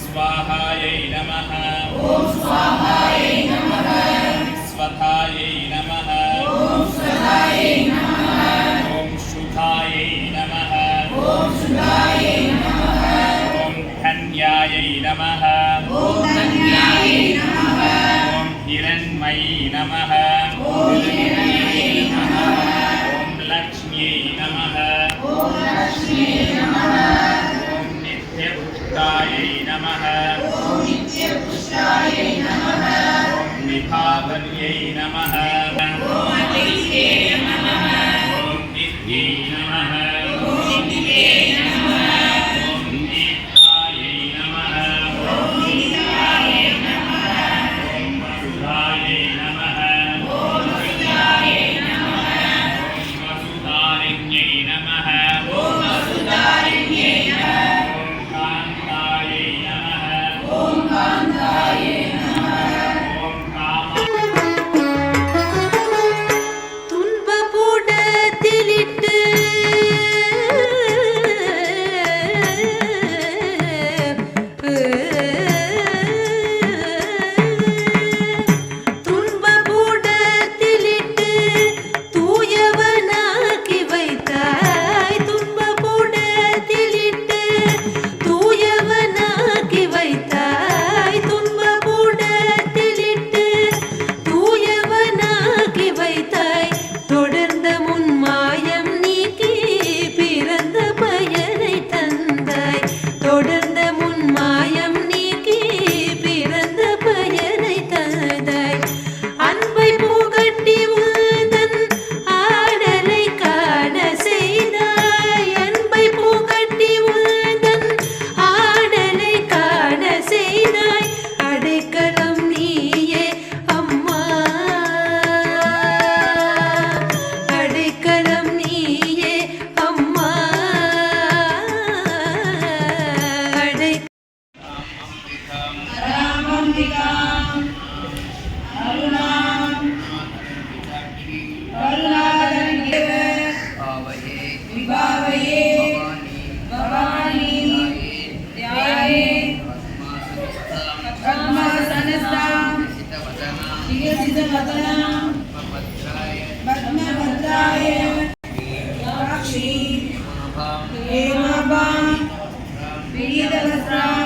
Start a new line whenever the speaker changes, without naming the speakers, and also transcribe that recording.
स्वाहायै नमः
ओम स्वाहायै नमः
स्वधायै नमः
ओम स्वधायै नमः
ओम शुद्धायै नमः
ओम शुद्धायै नमः
ओम धन्यायै नमः
ओम धन्यायै नमः
ओम हिरण्मयी नमः
ओम हिरण्मयै नमः
ओम लक्ष्म्यै नमः
ओम लक्ष्म्यै नमः
ओम नित्यपुष्टायै नमः
ओम नित्यपुष्टायै नमः
ओम निभावर्यै नमः
ओम अतिथे नमः
ओम नित्यै नमः
ओम नित्ये नमः
ओम नित्यायै नमः
ओम नित्याय नमः
ओम वसुधायै नमः
ओम सुधाय नमः
ओम वसुधारिण्यै नमः
ओम वसुधारिण्यै नमः
ओम कान्तायै नमः
ओम कान्ताय नमः
ओम काम
துன்பபுடத்திலிட்டு துன்பபுடத்திலிட்டு தூயவனாக்கி வைத்தாய் துன்பபுடத்திலிட்டு தூயவனாக்கி வைத்தாய் துன்பபுடத்திலிட்டு தூயவனாக்கி வைத்தாய் தொடர்ந்த முன்மாயம் நீக்கி பிறந்த பயனை தந்தாய் தொடர்ந்த முன்மாயம் நீக்கி பிறந்த பயனை தந்தாய் அன்பை புகட்டி உந்தன் ஆடலை காண செய்தாய் அன்பை புகட்டி உந்தன் ஆடலை காண செய்தாய் அடைக்கலம் நீயே அம்மா அடைக்கலம் நீயே அம்மா அடை
रामंबिकां अरुणां करुणाधरण्येव विभावये भवानी ध्याये पद्मासनस्थां विकसितवदनां पद्मभद्राय साक्षी हेमाभां विनीतवस्त्रां